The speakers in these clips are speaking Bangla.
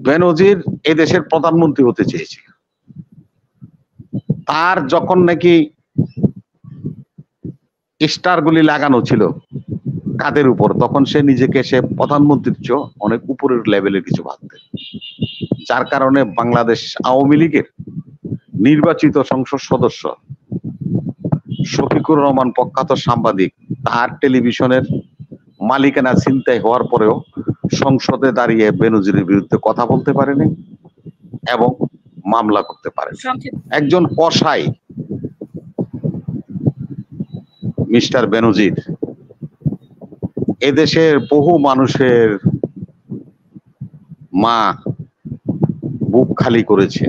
বেনজির এদেশের প্রধানমন্ত্রী হতে চেয়েছিল। তার যখন নাকি স্টারগুলি লাগানো ছিল কাদের উপর, তখন সে নিজেকে সে প্রধানমন্ত্রীর চেয়ে অনেক উপরের লেভেলের কিছু ভাবতেন, যার কারণে বাংলাদেশ আওয়ামী লীগের নির্বাচিত সংসদ সদস্য শফিকুর রহমান প্রখ্যাত সাংবাদিক, তার টেলিভিশনের মালিকানা ছিনতাই হওয়ার পরেও সংসদে দাঁড়িয়ে বেনজিরের বিরুদ্ধে কথা বলতে পারেনি এবং মামলা করতে পারেনি। একজন কসাই মিস্টার বেনজির এদেশের বহু মানুষের মা বুক খালি করেছে,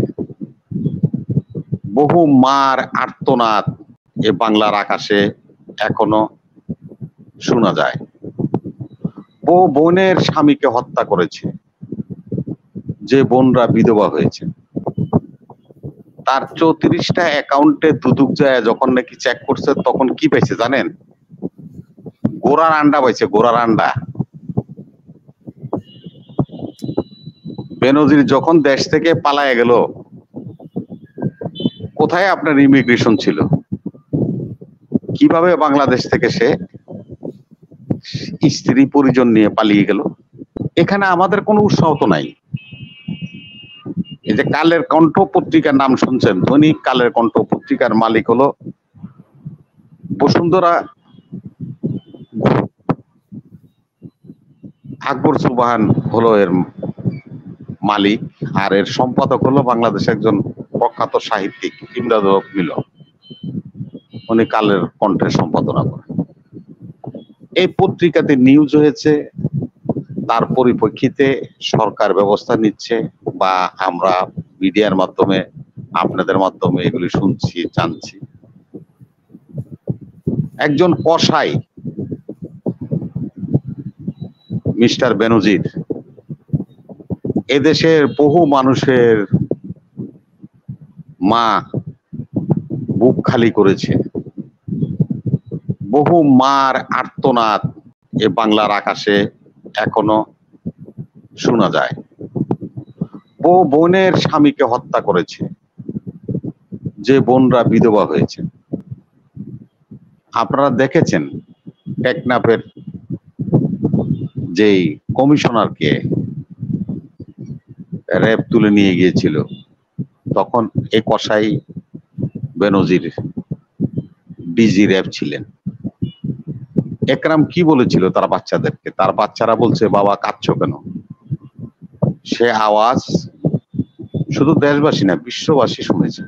বহু মার আর্তনাদ এ বাংলার আকাশে এখনো শোনা যায়। বহু বোনের স্বামীকে হত্যা করেছে, যে বোনরা বিধবা হয়েছে। তার 34টা অ্যাকাউন্টে দুদক যায় যখন নাকি চেক করছে, তখন কি পাইছে জানেন? গোড়ার আন্ডা পাইছে, গোড়ার আন্ডা। বেনজির যখন দেশ থেকে পালায় গেল, কোথায় আপনার ইমিগ্রেশন ছিল? কিভাবে বাংলাদেশ থেকে সে স্ত্রী পরিজন নিয়ে পালিয়ে গেল? এখানে আমাদের কোনো উৎসাহ তো নাই। এই যে কালের কণ্ঠ পত্রিকার নাম শুনছেন, দৈনিক কালের কণ্ঠ পত্রিকার মালিক হলো বসুন্ধরা আকবর সুবহান হলো এর মালিক, আর এর সম্পাদক হলো বাংলাদেশের একজন প্রখ্যাত সাহিত্যিক ইমদাদুল হক মিলন। উনি কালের কণ্ঠের সম্পাদনা করেন। এই পত্রিকাতে নিউজ হয়েছে, তার পরিপ্রেক্ষিতে সরকার ব্যবস্থা নিচ্ছে, বা আমরা মিডিয়ার মাধ্যমে আপনাদের মাধ্যমে এগুলি শুনছি, জানছি। একজন কসাই মিস্টার বেনজির এদেশের বহু মানুষের মা বুক খালি করেছে, বহু মার আর্তনাদ এ বাংলার আকাশে এখনো শোনা যায়। বহু বোনের স্বামীকে হত্যা করেছে, যে বোনরা বিধবা হয়েছে। আপনারা দেখেছেন টেকনাফের যেই কমিশনারকে র্যাব তুলে নিয়ে গিয়েছিল, তখন এই কসাই বেনজির ডিজি র্যাব ছিলেন। একরাম কি বলেছিল তার বাচ্চাদেরকে? তার বাচ্চারা বলছে, বাবা কাঁদছো কেন? সে আওয়াজ শুধু দেশবাসী না, বিশ্ববাসী শুনেছে।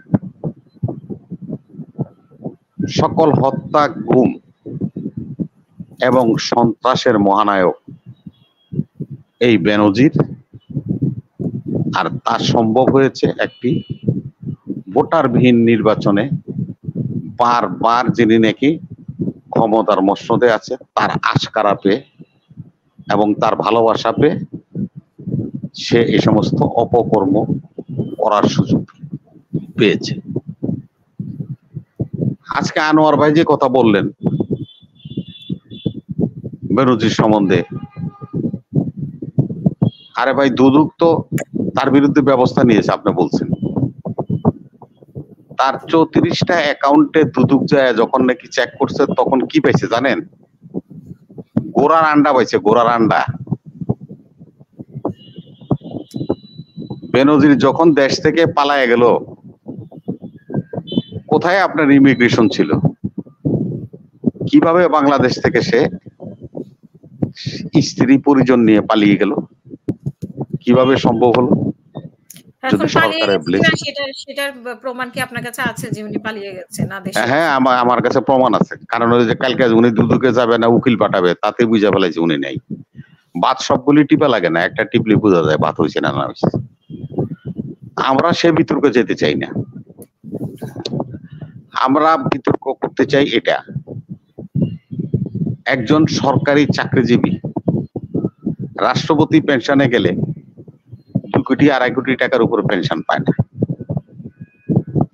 সকল হত্যা, গুম এবং সন্ত্রাসের মহানায়ক এই বেনজির, আর তা সম্ভব হয়েছে একটি ভোটারবিহীন নির্বাচনে। বারবার যিনি নাকি ক্ষমতার মসনদে আছে, তার আশকারা পেয়ে এবং তার ভালোবাসা পেয়ে সে এই সমস্ত অপকর্ম করার সুযোগ পেয়েছে। আজকে আনোয়ার ভাই যে কথা বললেন বেনজির সম্বন্ধে, আরে ভাই দুদক তো তার বিরুদ্ধে ব্যবস্থা নিয়েছে। আপনি বলছেন তার 34টা অ্যাকাউন্টে দুদক যায় যখন নাকি চেক করছে, তখন কি পাইছে জানেন? গোড়ার আন্ডা পাইছে, গোড়ার আন্ডা। বেনজির যখন দেশ থেকে পালায় গেল, কোথায় আপনার ইমিগ্রেশন ছিল? কিভাবে বাংলাদেশ থেকে সে স্ত্রী পরিজন নিয়ে পালিয়ে গেল? কিভাবে সম্ভব হলো? সেটার প্রমাণ কি আপনার কাছে আছে যে উনি পালিয়ে গেছেন? হ্যাঁ, আমার কাছে প্রমাণ আছে। কারণ ওই যে কালকে উনি দুদকে যাবে না, উকিল পাঠাবে, তাতে বুঝা ফেলাইছে উনি নাই। বাদ সবগুলি টিপা লাগে না, একটা টিপলে বোঝা যায় বাদ হয়েছে না না হয়েছে। আমরা সে বিতর্কে যেতে চাই না। আমরা বিতর্ক করতে চাই এটা, একজন সরকারি চাকরিজীবী রাষ্ট্রপতি পেনশনে গেলে 2 কোটি 2.5 কোটি টাকার উপরে পেনশন পায় না।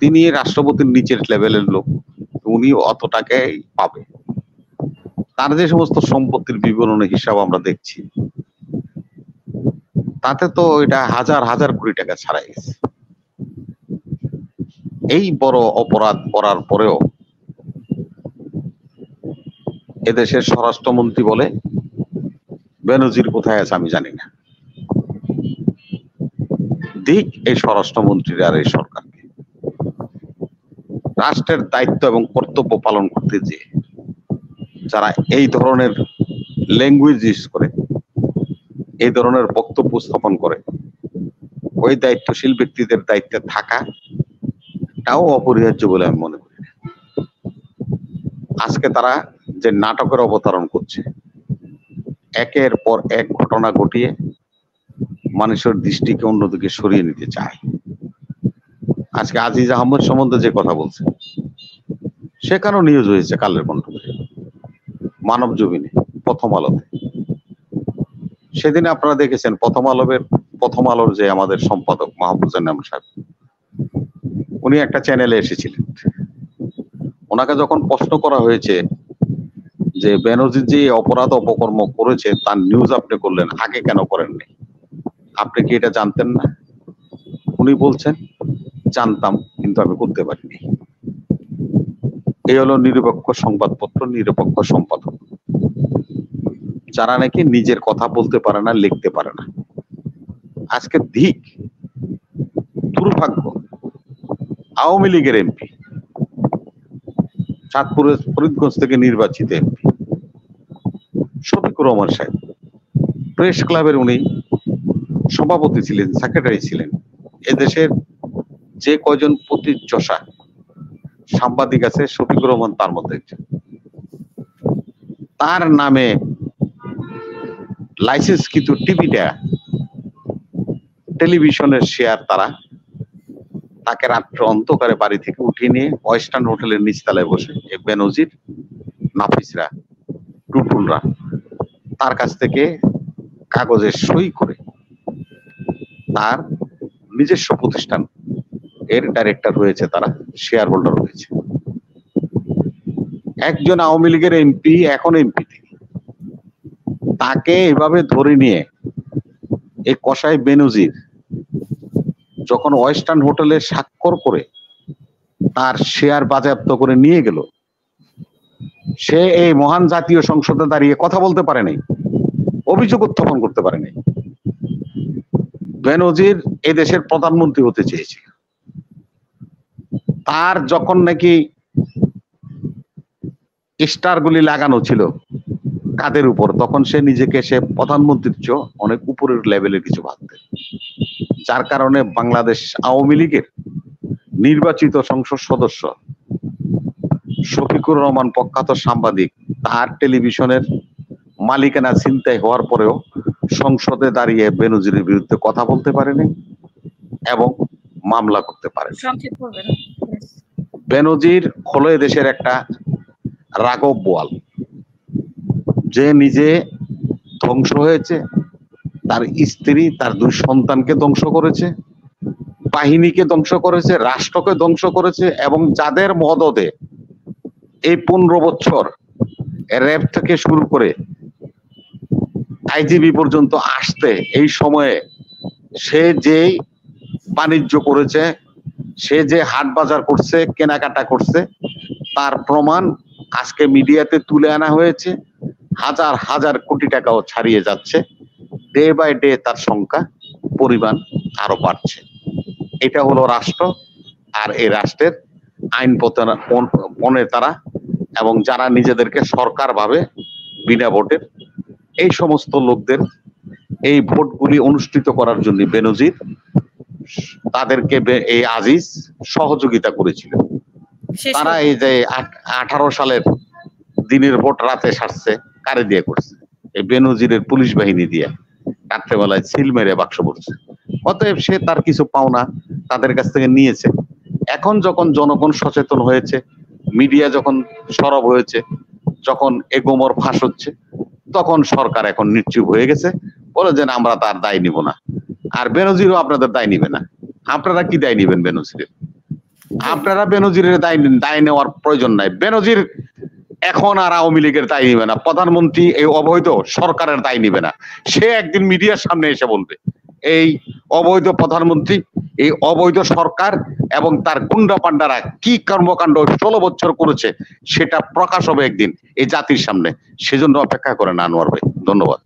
তিনি রাষ্ট্রপতির নিচের লেভেলের লোক, উনি অত টাকাই পাবে। তার যে সমস্ত সম্পত্তির বিবরণের হিসাব আমরা দেখছি, তাতে তো এটা হাজার হাজার কোটি টাকা ছাড়াই গেছে। এই বড় অপরাধ করার পরেও এদেশের স্বরাষ্ট্রমন্ত্রী বলে বেনজির কোথায় আছে আমি জানি না। দিক এই স্বরাষ্ট্রমন্ত্রীর আর এই সরকারকে রাষ্ট্রের দায়িত্ব এবং কর্তব্য পালন করতে যেয়ে যারা এই ধরনের ল্যাঙ্গুয়েজ ইউজ করে, এই ধরনের বক্তব্য স্থাপন করে, ওই দায়িত্বশীল ব্যক্তিদের দায়িত্বে থাকাটাও অপরিহার্য বলে আমি মনে করি। আজকে তারা যে নাটকের অবতারণ করছে, একের পর এক ঘটনা ঘটিয়ে মানুষের দৃষ্টিকে অন্যদিকে সরিয়ে নিতে চায়। আজকে আজিজ আহমদ সম্বন্ধে যে কথা বলছে, সেখানেও নিউজ হয়েছে কালের কণ্ঠে, মানব জমিনে, প্রথম আলোতে। সেদিন আপনারা দেখেছেন প্রথম আলোর যে আমাদের সম্পাদক মাহফুজুর রহমান সাহেব, উনি একটা চ্যানেলে এসেছিলেন। ওনাকে যখন প্রশ্ন করা হয়েছে যে বেনজির যে অপরাধ অপকর্ম করেছে তার নিউজ আপনি করলেন, আগে কেন করেননি, আপনি কি এটা জানতেন না? উনি বলছেন জানতাম, কিন্তু আমি করতে পারিনি। এই হলো নিরপেক্ষ সংবাদপত্র, নিরপেক্ষ সম্পাদক, যারা নাকি নিজের কথা বলতে পারে না, লিখতে পারে না। আজকে দিক দুর্ভাগ্য, আওয়ামী লীগের এমপি, চাঁদপুরের ফরিদগঞ্জ থেকে নির্বাচিত এমপি শফিকুর রহমান সাহেব, প্রেস ক্লাবের উনি সভাপতি ছিলেন, সেক্রেটারি ছিলেন। এদেশের যে কয়জন প্রতিচষা সাংবাদিক আছে, শফিকুর রহমান তার মধ্যে একজন। তার নামে লাইসেন্সকৃত টিভিটা, টেলিভিশনের শেয়ার তাকে রাত্র অন্ধকারে বাড়ি থেকে উঠিয়ে নিয়ে ওয়েস্টার্ন হোটেলের নিচতলায় বসে বেনজির, নাফিসরা, টুটুলরা তার কাছ থেকে কাগজে সই করে তার নিজস্ব প্রতিষ্ঠান এর ডাইরেক্টর হয়েছে, তারা শেয়ার হোল্ডার হয়েছে। একজন আওয়ামী লীগের এমপি, এখন এমপি, তাকে এভাবে ধরে নিয়ে এই কসাই বেনজির যখন ওয়েস্টার্ন হোটেলে স্বাক্ষর করে তার শেয়ার বাজেয়াপ্ত করে নিয়ে গেল, সে এই মহান জাতীয় সংসদে দাঁড়িয়ে কথা বলতে পারে নাই, অভিযোগ উত্থাপন করতে পারে নাই। বেনজির এই দেশের প্রধানমন্ত্রী হতে চেয়েছিল। তার যখন নাকি স্টার গুলি লাগানো ছিল কাদের উপর, তখন সে নিজেকে প্রধানমন্ত্রীর চেয়ে অনেক উপরের লেভেলের কিছু ভাবতেন। যার কারণে বাংলাদেশ আওয়ামী লীগের নির্বাচিত সংসদ সদস্য শফিকুর রহমান, প্রখ্যাত সাংবাদিক, তার টেলিভিশনের মালিকানা ছিনতাই হওয়ার পরেও সংসদে দাঁড়িয়ে বেনজিরের বিরুদ্ধে কথা বলতে পারেনি এবং মামলা করতে পারেনি। বেনজির হলো দেশের একটা রাঘব বোয়াল, যে নিজে ধ্বংস হয়েছে, তার স্ত্রী, তার 2 সন্তানকে ধ্বংস করেছে, বাহিনীকে ধ্বংস করেছে, রাষ্ট্রকে ধ্বংস করেছে, এবং যাদের মদদে এই 15 বছর র্যাব থেকে শুরু করে আইজিবি পর্যন্ত আসতে, এই সময়ে সে যে বাণিজ্য করেছে, সে যে হাট বাজার করছে, কেনাকাটা করছে, তার প্রমাণ আজকে মিডিয়াতে তুলে আনা হয়েছে। হাজার হাজার কোটি টাকাও ছাড়িয়ে যাচ্ছে, ডে বাই ডে তার সংখ্যা, পরিমাণ আরো বাড়ছে। এটা হলো রাষ্ট্র, আর এই রাষ্ট্রের আইন প্রণেতারা এবং যারা নিজেদেরকে সরকার ভাবে বিনা ভোটের, এই সমস্ত লোকদের এই ভোটগুলি অনুষ্ঠিত করার জন্য বেনজির তাদেরকে এই আজিজ সহযোগিতা করেছিল। তারা এই যে 18 সালের দিনের ভোট রাতে সারছে, কারে দিয়ে করছে? এই বেনজিরের পুলিশ বাহিনী দিয়ে রাত্রেবেলায় সিল মেরে বাক্স পড়ছে। অতএব সে তার কিছু পাওনা তাদের কাছ থেকে নিয়েছে। এখন যখন জনগণ সচেতন হয়েছে, মিডিয়া যখন সরব হয়েছে, যখন এগোমর ফাঁস হচ্ছে, তখন সরকার এখন নিশ্চুপ হয়ে গেছে, বলে যে আমরা তার দায় নিব না। আর বেনজিরও আপনাদের দায় নিবে না। আপনারা কি দায় নিবেন বেনজিরের? আপনারা বেনজিরের দায় নেওয়ার প্রয়োজন নাই। বেনজির এখন আর আওয়ামী লীগের দায় নিবে না, প্রধানমন্ত্রী এই অবৈধ সরকারের দায় নিবে না। সে একদিন মিডিয়ার সামনে এসে বলবে এই অবৈধ প্রধানমন্ত্রী, এই অবৈধ সরকার এবং তার গুন্ডা পান্ডারা কি কর্মকাণ্ড 16 বছর করেছে সেটা প্রকাশ হবে একদিন এই জাতির সামনে। সেজন্য অপেক্ষা করেন আনোয়ার ভাই। ধন্যবাদ।